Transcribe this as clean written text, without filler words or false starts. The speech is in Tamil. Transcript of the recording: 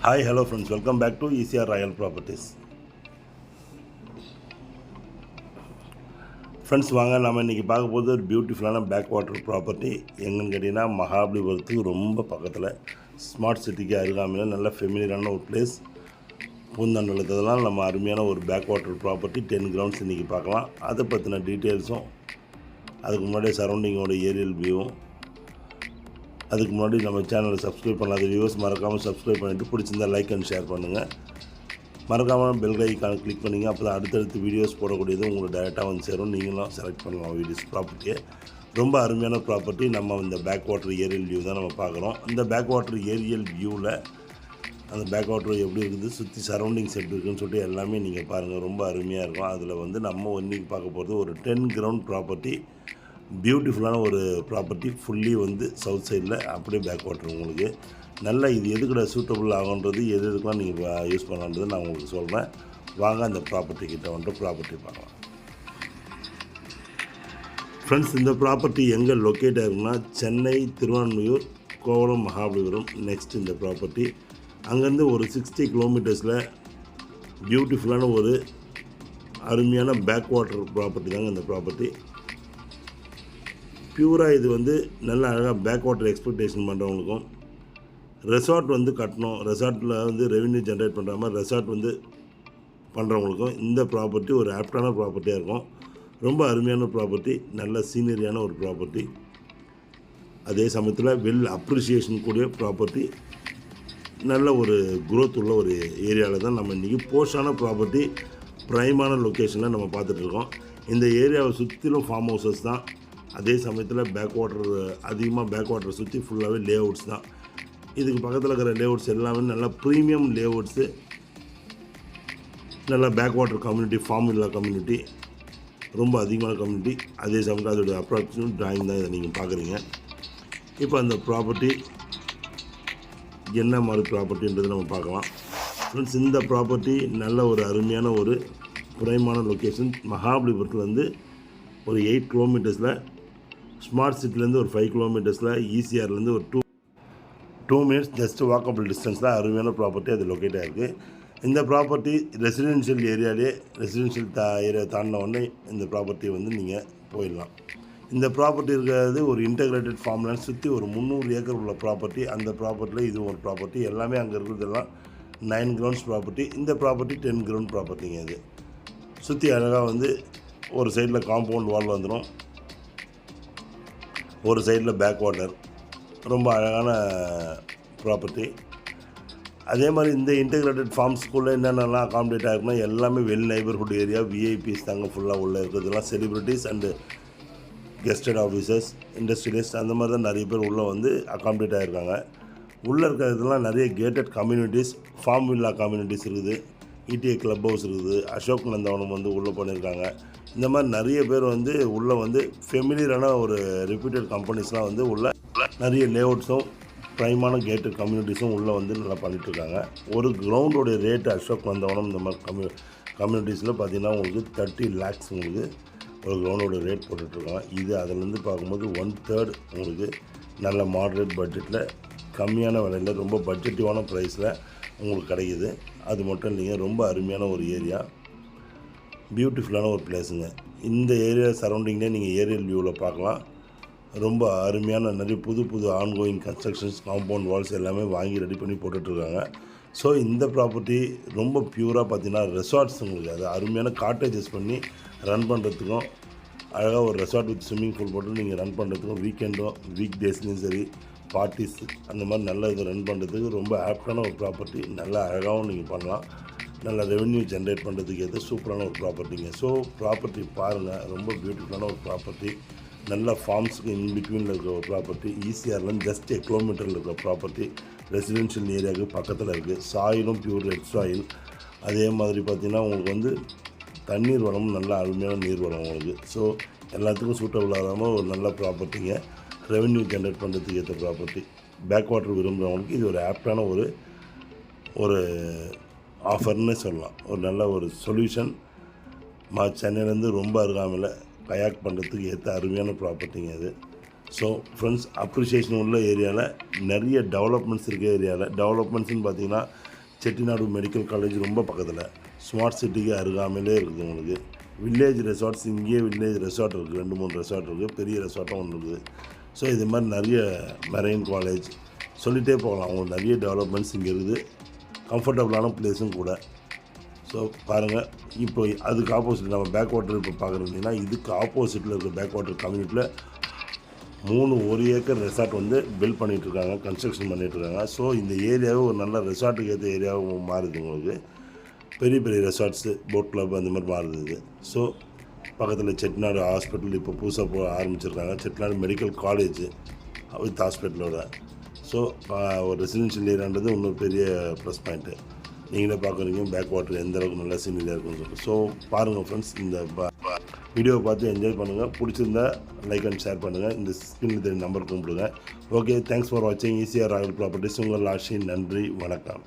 Hi, hello friends, welcome back to ECR Royal Properties. Friends வாங்க நம்ம இன்றைக்கி பார்க்க போகிறது ஒரு பியூட்டிஃபுல்லான பேக் வாட்டர் ப்ராப்பர்ட்டி எங்கன்னு கேட்டிங்கன்னா மகாபலிபுரத்துக்கு ரொம்ப பக்கத்தில் ஸ்மார்ட் சிட்டிக்கு அருகாமையில் நல்ல ஃபெமிலியரான ஒரு பிளேஸ் பூந்தண்டலத்தெல்லாம் நம்ம அருமையான ஒரு பேக் வாட்டர் ப்ராப்பர்ட்டி 10 கிரவுண்ட்ஸ் இன்றைக்கி பார்க்கலாம். அதை பற்றின டீட்டெயில்ஸும் அதுக்கு முன்னாடியே சரௌண்டிங்கோட ஏரியல் வியூவும் அதுக்கு முன்னாடி நம்ம சேனலை சப்ஸ்கிரைப் பண்ணாத வியூவர்ஸ் மறக்காமல் சப்ஸ்கிரைப் பண்ணிவிட்டு பிடிச்சிருந்தால் லைக் அண்ட் ஷேர் பண்ணுங்கள். மறக்காமல் பெல் ஐக்கானை கிளிக் பண்ணிங்க. அப்போ தான் அடுத்தடுத்து வீடியோஸ் போடக்கூடியது உங்களுக்கு டேரெக்டாக வந்து சேரும். நீங்களும் செலக்ட் பண்ணலாம் வீடியோஸ். ப்ராப்பர்ட்டியை ரொம்ப அருமையான ப்ராப்பர்ட்டி. நம்ம இந்த பேக் வாட்டர் ஏரியல் வியூ தான் நம்ம பார்க்குறோம். இந்த பேக் வாட்டர் ஏரியல் வியூவில் அந்த பேக் வாட்டர் எப்படி இருக்குது, சுற்றி சரௌண்டிங்ஸ் எப்படி இருக்குதுன்னு சொல்லிட்டு எல்லாமே நீங்கள் பாருங்கள். ரொம்ப அருமையாக இருக்கும். அதில் நம்ம இன்றைக்கி பார்க்க போகிறது ஒரு 10 கிரவுண்ட் ப்ராப்பர்ட்டி. பியூட்டிஃபுல்லான ஒரு ப்ராப்பர்ட்டி. ஃபுல்லி சவுத் சைடில் அப்படியே பேக் வாட்டர் உங்களுக்கு நல்ல இது எதுக்கூட சூட்டபுள் ஆகுன்றது எதுக்கெலாம் நீங்கள் யூஸ் பண்ணலான்றது நான் உங்களுக்கு சொல்கிறேன். வாங்க அந்த ப்ராப்பர்ட்டி கிட்ட ப்ராப்பர்ட்டி பார்க்கலாம். ஃப்ரெண்ட்ஸ், இந்த ப்ராப்பர்ட்டி எங்கே லொக்கேட் ஆகுதுன்னா சென்னை, திருவான்மையூர், கோவளம், மகாபலிபுரம். நெக்ஸ்ட் இந்த ப்ராப்பர்ட்டி அங்கேருந்து ஒரு 60 கிலோமீட்டர்ஸில் பியூட்டிஃபுல்லான ஒரு அருமையான பேக் வாட்டர் ப்ராப்பர்ட்டி தாங்க இந்த ப்ராப்பர்ட்டி. பியூராக இது நல்ல அழகாக பேக் வாட்டர் எக்ஸ்பெக்டேஷன் பண்ணுறவங்களுக்கும், ரெசார்ட் கட்டணும், ரெசார்ட்டில் ரெவென்யூ ஜென்ரேட் பண்ணுற மாதிரி ரெசார்ட் பண்ணுறவங்களுக்கும் இந்த ப்ராப்பர்ட்டி ஒரு ஆப்டான ப்ராப்பர்ட்டியாக இருக்கும். ரொம்ப அருமையான ப்ராப்பர்ட்டி, நல்ல சீனரியான ஒரு ப்ராப்பர்ட்டி, அதே சமயத்தில் வெல் அப்ரிசியேஷன் கூடிய ப்ராப்பர்ட்டி, நல்ல ஒரு குரோத் உள்ள ஒரு ஏரியாவில் தான் நம்ம இன்றைக்கி போஸ்டான ப்ராப்பர்ட்டி ப்ரைமான லொக்கேஷனில் நம்ம பார்த்துட்ருக்கோம். இந்த ஏரியாவை சுற்றிலும் ஃபார்ம் ஹவுசஸ் தான். அதே சமயத்தில் பேக் வாட்டர் அதிகமாக பேக் வாட்டரை சுற்றி ஃபுல்லாகவே லே அவுட்ஸ் தான். இதுக்கு பக்கத்தில் இருக்கிற லே அவுட்ஸ் எல்லாமே நல்லா ப்ரீமியம் லே அவுட்ஸு, நல்லா பேக் வாட்டர் கம்யூனிட்டி, ஃபார்ம் இல்லா கம்யூனிட்டி, ரொம்ப அதிகமான கம்யூனிட்டி. அதே சமயத்தில் அதோடைய அப்ராக்சிமேட் டிராயிங் தான் இதை நீங்கள் பார்க்குறீங்க. இப்போ அந்த ப்ராப்பர்ட்டி என்ன மாதிரி ப்ராப்பர்ட்டின்றது நம்ம பார்க்கலாம். ஃப்ரெண்ட்ஸ், இந்த ப்ராப்பர்ட்டி நல்ல ஒரு அருமையான ஒரு புரைமான லொக்கேஷன். மகாபலிபுரத்துலேருந்து ஒரு 8 கிலோமீட்டர்ஸில், ஸ்மார்ட் சிட்டிலேருந்து ஒரு 5 கிலோமீட்டர்ஸில், ஈசிஆர்லேருந்து ஒரு 2 மினிட்ஸ் ஜஸ்ட் வாக்கபிள் டிஸ்டன்ஸில் அருமையான ப்ராப்பர்ட்டி அது லொக்கேட் ஆகிருக்கு. இந்த ப்ராப்பர்ட்டி ரெசிடென்ஷியல் ஏரியாலே, ரெசிடென்ஷியல் ஏரியா தாண்டின உடனே இந்த ப்ராப்பர்ட்டி நீங்கள் போயிடலாம். இந்த ப்ராப்பர்ட்டி இருக்கிறது ஒரு இன்டகிரேட்டட் ஃபார்ம்லேண்ட், சுற்றி ஒரு 300 ஏக்கர் உள்ள ப்ராப்பர்ட்டி. அந்த ப்ராப்பர்ட்டியில் இது ஒரு ப்ராப்பர்ட்டி. எல்லாமே அங்கே இருக்கிறதெல்லாம் 9 கிரவுண்ட்ஸ் ப்ராப்பர்ட்டி. இந்த ப்ராப்பர்ட்டி 10 கிரவுண்ட் ப்ராப்பர்ட்டிங்க. இது சுற்றி அழகாக ஒரு சைடில் காம்பவுண்ட் வால் வந்துடும், ஒரு சைடில் பேக் வாட்டர். ரொம்ப அழகான ப்ராப்பர்ட்டி. அதே மாதிரி இந்த இன்டகிரேட்டட் ஃபார்ம்ஸ்குள்ளே என்னென்னலாம் அகாமடேட் ஆகிருக்குன்னா எல்லாமே வெல் நைபர்ஹுட் ஏரியா, விஐபிஸ் தாங்க ஃபுல்லாக உள்ளே இருக்கிறதுலாம். Celebrities and gazetted officers, industrialist, அந்த மாதிரி தான் நிறைய பேர் உள்ளே அகாமடேட் ஆகிருக்காங்க. உள்ளே இருக்கிறதுலாம் நிறைய gated communities, farm villa communities இருக்குது, இடிஏ கிளப் ஹவுஸ் இருக்குது, அசோக் நந்தவனம் உள்ளே பண்ணியிருக்காங்க. இந்த மாதிரி நிறைய பேர் உள்ளே ஃபெமிலியரான ஒரு ரெப்யூட்டட் கம்பெனிஸ்லாம் உள்ள நிறைய லேஅவுட்ஸும் ப்ரைமான கேட்டட் கம்யூனிட்டிஸும் உள்ளே நல்லா பண்ணிகிட்ருக்காங்க. ஒரு கிரவுண்டோடைய ரேட்டு அசோக் நந்தவனம் இந்த மாதிரி கம்யூனிட்டிஸில் பார்த்திங்கன்னா உங்களுக்கு 30 lakhs உங்களுக்கு ஒரு கிரவுண்டோட ரேட் போட்டுட்ருக்காங்க. இது அதிலேருந்து பார்க்கும்போது 1/3 உங்களுக்கு நல்ல மாடரேட் பட்ஜெட்டில், கம்மியான விலையில், ரொம்ப பட்ஜெட்டிவான ப்ரைஸில் உங்களுக்கு கிடைக்கிது. அது மட்டும் இல்லைங்க, ரொம்ப அருமையான ஒரு ஏரியா, பியூட்டிஃபுல்லான ஒரு பிளேஸுங்க. இந்த ஏரியா சரௌண்டிங்லேயே நீங்கள் ஏரியல் வியூவில் பார்க்கலாம். ரொம்ப அருமையான நிறைய புது ஆன்கோயிங் கன்ஸ்ட்ரக்ஷன்ஸ், காம்பவுண்ட் வால்ஸ் எல்லாமே வாங்கி ரெடி பண்ணி போட்டுட்ருக்காங்க. ஸோ இந்த ப்ராப்பர்ட்டி ரொம்ப பியூராக பார்த்தீங்கன்னா ரெசார்ட்ஸ் உங்களுக்கு, அது அருமையான காட்டேஜஸ் பண்ணி ரன் பண்ணுறதுக்கும், அழகாக ஒரு ரெசார்ட் வித் ஸ்விம்மிங் பூல் போட்டு நீங்கள் ரன் பண்ணுறதுக்கும், வீக்கெண்டும் வீக் டேஸ்லேயும் சரி, பார்ட்டிஸ் அந்த மாதிரி நல்ல இதை ரன் பண்ணுறதுக்கு ரொம்ப ஆப்டான ஒரு ப்ராப்பர்ட்டி. நல்லா அழகாகவும் நீங்கள் பண்ணலாம். நல்ல ரெவென்யூ ஜென்ரேட் பண்ணுறதுக்கு ஏற்ற சூப்பரான ஒரு ப்ராப்பர்ட்டிங்க. ஸோ ப்ராப்பர்ட்டி பாருங்கள், ரொம்ப பியூட்டிஃபுல்லான ஒரு ப்ராப்பர்ட்டி. நல்ல ஃபார்ம்ஸுக்கு இன்பிட்வீனில் இருக்கிற ஒரு ப்ராப்பர்ட்டி. ஈசிஆர்லேருந்து ஜஸ்ட் 1 கிலோமீட்டரில் இருக்கிற ப்ராப்பர்ட்டி. ரெசிடென்ஷியல் ஏரியாவுக்கு பக்கத்தில் இருக்குது. சாயிலும் பியூர் ரெட் சாயில். அதே மாதிரி பார்த்திங்கன்னா உங்களுக்கு தண்ணீர் வளமும் நல்ல அருமையான நீர் வளம் உங்களுக்கு. ஸோ எல்லாத்துக்கும் சூட்டபிள் ஆகாமல் ஒரு நல்ல ப்ராப்பர்ட்டிங்க. ரெவென்யூ ஜென்ரேட் பண்ணுறதுக்கு ஏற்ற ப்ராப்பர்ட்டி. பேக் வாட்டர் விரும்புகிறவங்களுக்கு இது ஒரு ஆப்டான ஒரு ஆஃபர்னே சொல்லலாம். ஒரு நல்ல ஒரு சொல்யூஷன். சென்னையிலேருந்து ரொம்ப அருகாமையில் கயாக் பண்ணுறதுக்கு ஏற்ற அருமையான ப்ராப்பர்ட்டிங்க அது. ஸோ ஃப்ரெண்ட்ஸ், அப்ரிஷியேஷன் உள்ள ஏரியாவில் நிறைய டெவலப்மெண்ட்ஸ் இருக்க ஏரியாவில் டெவலப்மெண்ட்ஸ்னு பார்த்தீங்கன்னா செட்டிநாடு மெடிக்கல் காலேஜ் ரொம்ப பக்கத்தில், ஸ்மார்ட் சிட்டிக்கு அருகாமையிலே இருக்குது. உங்களுக்கு வில்லேஜ் ரெசார்ட்ஸ், இங்கேயே வில்லேஜ் ரெசார்ட் இருக்குது, 2-3 ரெசார்ட் இருக்குது, பெரிய ரெசார்ட்டும் ஒன்று இருக்குது. ஸோ இது மாதிரி நிறைய மெரைன் காலேஜ் சொல்லிகிட்டே போகலாம். அவங்களுக்கு நிறைய டெவலப்மெண்ட்ஸ் இங்கே இருக்குது, கம்ஃபர்டபுளான பிளேஸும் கூட. ஸோ பாருங்கள், இப்போ அதுக்கு ஆப்போசிட் நம்ம பேக் வாட்டர் இப்போ பார்க்குறீங்கன்னா, இதுக்கு ஆப்போசிட்டில் இருக்க பேக் வாட்டர் கம்யூனிட்டியில் 1 ஏக்கர் ரெசார்ட் வந்து பில்ட் பண்ணிகிட்ருக்காங்க, கன்ஸ்ட்ரக்ஷன் பண்ணிகிட்ருக்காங்க. ஸோ இந்த ஏரியாவை ஒரு நல்ல ரெசார்ட்டுக்கு ஏற்ற ஏரியாவும் மாறுது. உங்களுக்கு பெரிய பெரிய ரெசார்ட்ஸு, போட் கிளப் அந்த மாதிரி மாறுது. ஸோ பக்கத்தில் செட்டிநாடு ஹாஸ்பிட்டல் இப்போ புதுசாக ஆரம்பிச்சிருக்காங்க, செட்டிநாடு மெடிக்கல் காலேஜ் வித் ஹாஸ்பிட்டலோட. ஸோ ஒரு ரெசிடென்ஷியல் ஏரியான்றது இன்னொரு பெரிய ப்ளஸ் பாயிண்ட்டு. நீங்களே பார்க்குறீங்க பேக் வாட்டர் எந்த அளவுக்கு நல்லா சீனியாக இருக்குன்னு சொல்லிட்டு. ஸோ பாருங்கள் ஃப்ரெண்ட்ஸ், இந்த வீடியோவை பார்த்து என்ஜாய் பண்ணுங்கள். பிடிச்சிருந்தா லைக் அண்ட் ஷேர் பண்ணுங்கள். இந்த ஸ்க்ரீனில் தெரியும் நம்பர் கும்பிடுங்க. ஓகே, தேங்க்ஸ் ஃபார் வாட்சிங் ஈசிஆர் ராயல் ப்ராப்பர்ட்டிஸ். உங்கள் லாஷி, நன்றி, வணக்கம்.